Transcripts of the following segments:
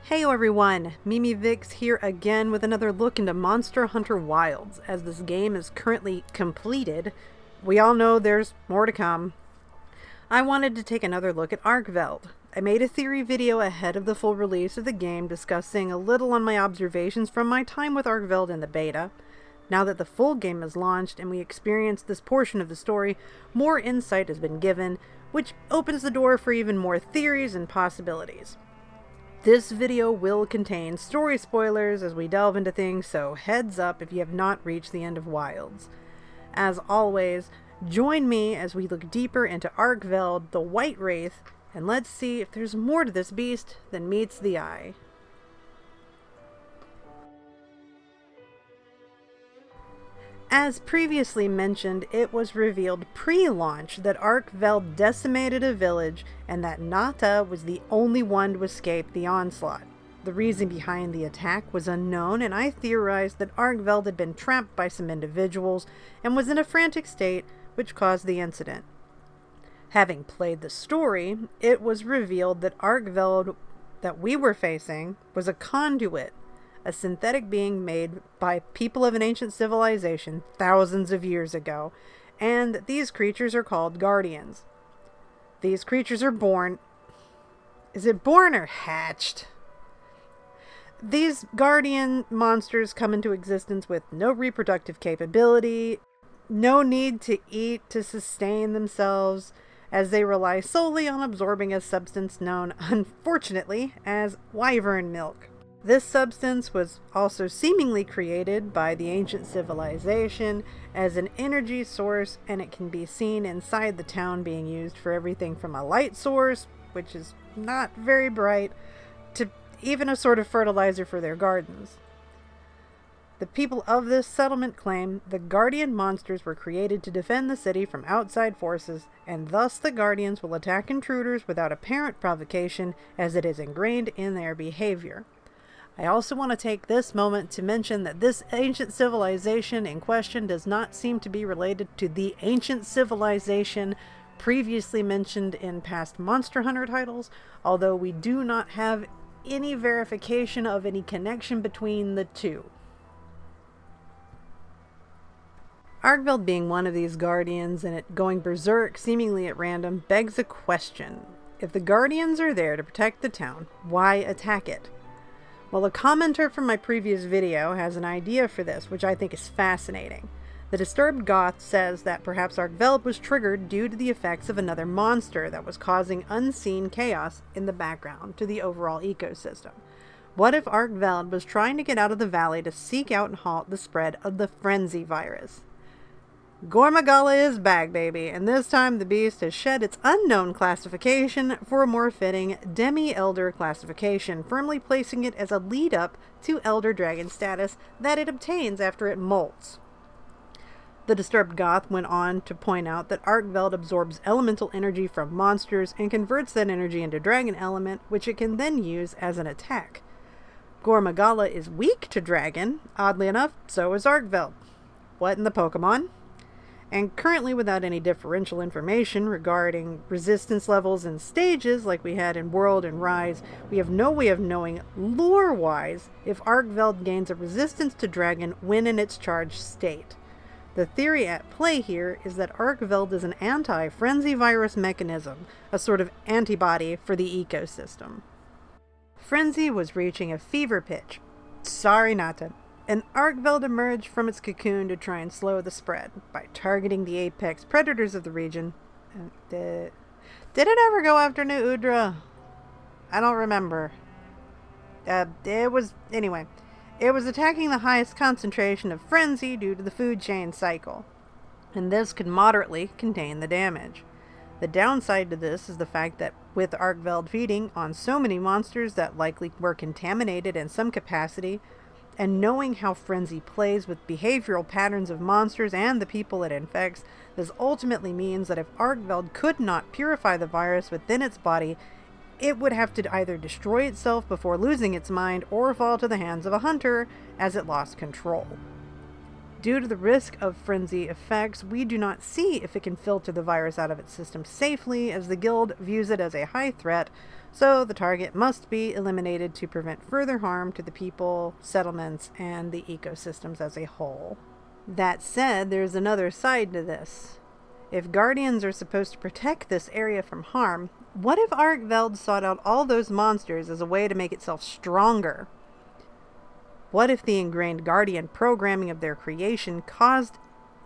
Heyo everyone, Mimi Vix here again with another look into Monster Hunter Wilds. As this game is currently completed, we all know there's more to come. I wanted to take another look at Arkveld. I made a theory video ahead of the full release of the game discussing a little on my observations from my time with Arkveld in the beta. Now that the full game is launched and we experienced this portion of the story, more insight has been given, which opens the door for even more theories and possibilities. This video will contain story spoilers as we delve into things, so heads up if you have not reached the end of Wilds. As always, join me as we look deeper into Arkveld, the White Wraith, and let's see if there's more to this beast than meets the eye. As previously mentioned, it was revealed pre-launch that Arkveld decimated a village and that Nata was the only one to escape the onslaught. The reason behind the attack was unknown, and I theorized that Arkveld had been trapped by some individuals and was in a frantic state, which caused the incident. Having played the story, it was revealed that Arkveld that we were facing was a conduit, a synthetic being made by people of an ancient civilization thousands of years ago, and these creatures are called guardians. These creatures are born... Is it born or hatched? These guardian monsters come into existence with no reproductive capability, no need to eat to sustain themselves, as they rely solely on absorbing a substance known, unfortunately, as wyvern milk. This substance was also seemingly created by the ancient civilization as an energy source, and it can be seen inside the town being used for everything from a light source, which is not very bright, to even a sort of fertilizer for their gardens. The people of this settlement claim the guardian monsters were created to defend the city from outside forces, and thus the guardians will attack intruders without apparent provocation, as it is ingrained in their behavior. I also want to take this moment to mention that this ancient civilization in question does not seem to be related to the ancient civilization previously mentioned in past Monster Hunter titles, although we do not have any verification of any connection between the two. Arkveld being one of these guardians and it going berserk seemingly at random begs a question. If the guardians are there to protect the town, why attack it? Well, a commenter from my previous video has an idea for this, which I think is fascinating. The Disturbed Goth says that perhaps Arkveld was triggered due to the effects of another monster that was causing unseen chaos in the background to the overall ecosystem. What if Arkveld was trying to get out of the valley to seek out and halt the spread of the frenzy virus? Gormagala is back, baby, and this time the beast has shed its unknown classification for a more fitting demi-elder classification, firmly placing it as a lead-up to elder dragon status that it obtains after it molts. The Disturbed Goth went on to point out that Arkveld absorbs elemental energy from monsters and converts that energy into dragon element, which it can then use as an attack. Gormagala is weak to dragon. Oddly enough, so is Arkveld. What in the Pokemon? And currently, without any differential information regarding resistance levels and stages like we had in World and Rise, we have no way of knowing lore-wise if Arkveld gains a resistance to dragon when in its charged state. The theory at play here is that Arkveld is an anti-frenzy virus mechanism, a sort of antibody for the ecosystem. Frenzy was reaching a fever pitch. Sorry, Nata. And Arkveld emerged from its cocoon to try and slow the spread by targeting the apex predators of the region. Did it ever go after New Udra? I don't remember. It was attacking the highest concentration of frenzy due to the food chain cycle, and this could moderately contain the damage. The downside to this is the fact that with Arkveld feeding on so many monsters that likely were contaminated in some capacity, and knowing how frenzy plays with behavioral patterns of monsters and the people it infects, this ultimately means that if Arkveld could not purify the virus within its body, it would have to either destroy itself before losing its mind or fall to the hands of a hunter as it lost control. Due to the risk of frenzy effects, we do not see if it can filter the virus out of its system safely, as the guild views it as a high threat, so the target must be eliminated to prevent further harm to the people, settlements, and the ecosystems as a whole. That said, there's another side to this. If guardians are supposed to protect this area from harm, what if Arkveld sought out all those monsters as a way to make itself stronger? What if the ingrained guardian programming of their creation caused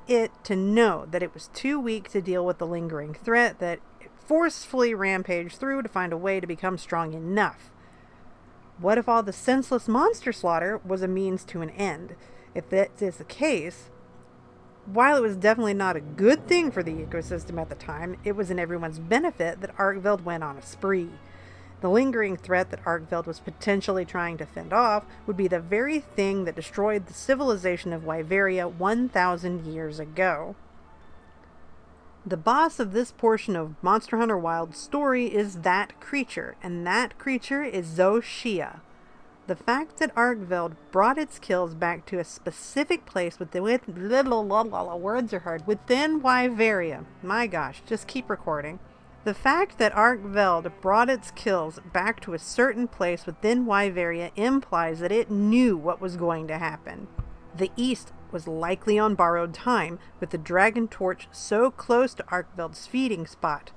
it to know that it was too weak to deal with the lingering threat that it forcefully rampaged through to find a way to become strong enough? What if all the senseless monster slaughter was a means to an end? If that is the case, while it was definitely not a good thing for the ecosystem at the time, it was in everyone's benefit that Arkveld went on a spree. The lingering threat that Arkveld was potentially trying to fend off would be the very thing that destroyed the civilization of Wyveria 1,000 years ago. The boss of this portion of Monster Hunter Wild's story is that creature, and that creature is Zoshia. The fact that Arkveld brought its kills back to a specific place within words are hard, within Wyveria. My gosh, just keep recording. The fact that Arkveld brought its kills back to a certain place within Wyveria implies that it knew what was going to happen. The East was likely on borrowed time, with the Dragon Torch so close to Arkveld's feeding spot.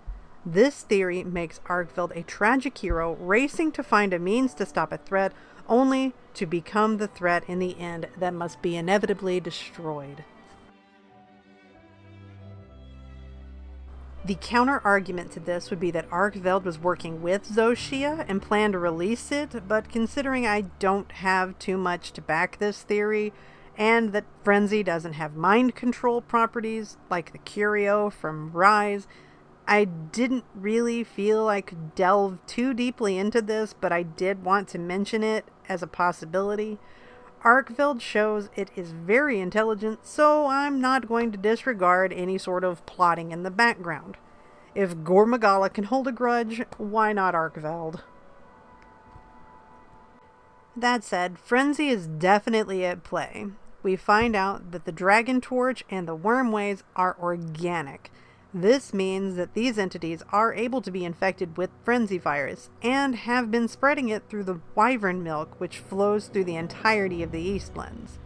This theory makes Arkveld a tragic hero racing to find a means to stop a threat, only to become the threat in the end that must be inevitably destroyed. The counter-argument to this would be that Arkveld was working with Zoshia and planned to release it, but considering I don't have too much to back this theory, and that Frenzy doesn't have mind control properties like the Curio from Rise, I didn't really feel I could delve too deeply into this, but I did want to mention it as a possibility. Arkveld shows it is very intelligent, so I'm not going to disregard any sort of plotting in the background. If Gormagala can hold a grudge, why not Arkveld? That said, Frenzy is definitely at play. We find out that the Dragon Torch and the Wormways are organic. This means that these entities are able to be infected with Frenzy virus and have been spreading it through the wyvern milk which flows through the entirety of the Eastlands.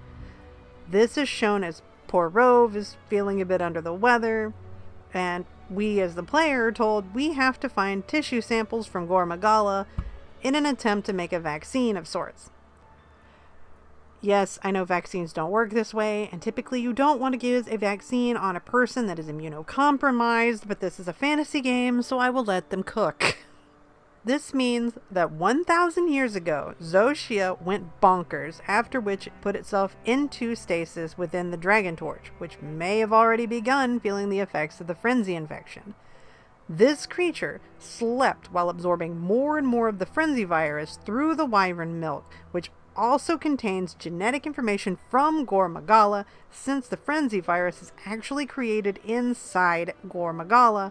This is shown as poor Rove is feeling a bit under the weather, and we as the player are told we have to find tissue samples from Gormagala in an attempt to make a vaccine of sorts. Yes, I know vaccines don't work this way, and typically you don't want to give a vaccine on a person that is immunocompromised, but this is a fantasy game, so I will let them cook. This means that 1,000 years ago, Zoshia went bonkers, after which it put itself into stasis within the Dragon Torch, which may have already begun feeling the effects of the frenzy infection. This creature slept while absorbing more and more of the frenzy virus through the wyvern milk, which also contains genetic information from Gormagala, since the frenzy virus is actually created inside Gormagala,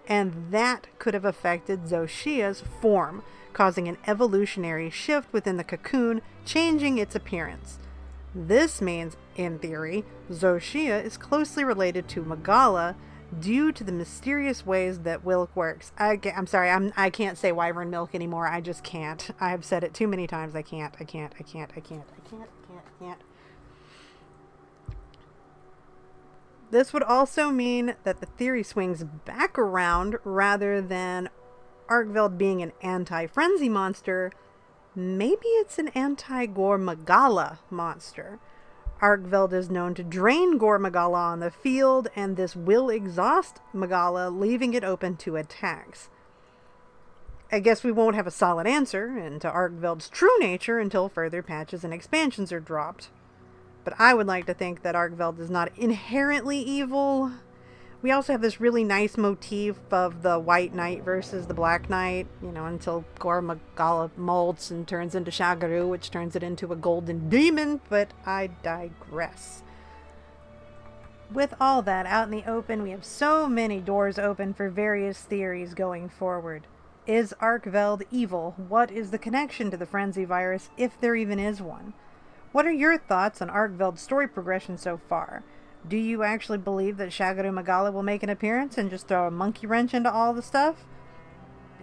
and that could have affected Zoshia's form, causing an evolutionary shift within the cocoon, changing its appearance. This means, in theory, Zoshia is closely related to Magala due to the mysterious ways that Wilk works. I'm sorry, I can't say wyvern milk anymore. I just can't. I've said it too many times. I can't. This would also mean that the theory swings back around. Rather than Arkveld being an anti-frenzy monster, maybe it's an anti-Gormagala monster. Arkveld is known to drain Gormagala on the field, and this will exhaust Magala, leaving it open to attacks. I guess we won't have a solid answer into Arkveld's true nature until further patches and expansions are dropped. But I would like to think that Arkveld is not inherently evil. We also have this really nice motif of the White Knight versus the Black Knight, until Gormagala molts and turns into Shagaru, which turns it into a golden demon, but I digress. With all that out in the open, we have so many doors open for various theories going forward. Is Arkveld evil? What is the connection to the frenzy virus, if there even is one? What are your thoughts on Arkveld's story progression so far? Do you actually believe that Shagaru Magala will make an appearance and just throw a monkey wrench into all the stuff?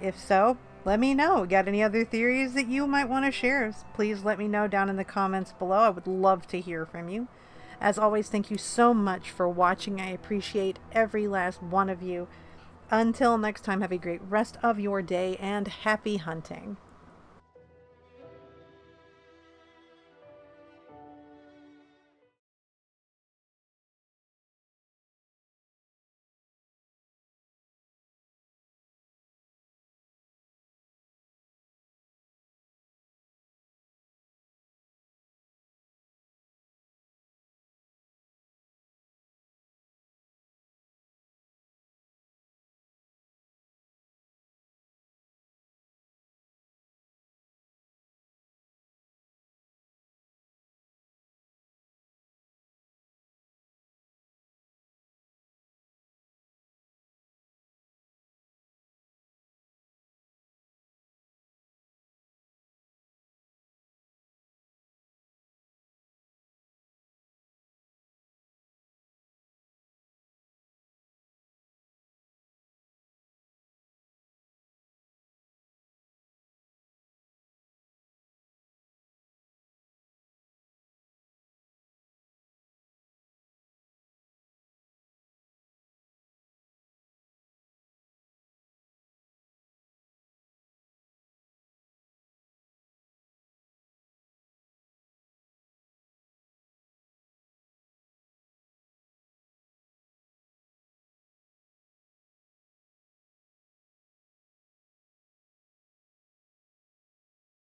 If so, let me know. Got any other theories that you might want to share? Please let me know down in the comments below. I would love to hear from you. As always, thank you so much for watching. I appreciate every last one of you. Until next time, have a great rest of your day and happy hunting.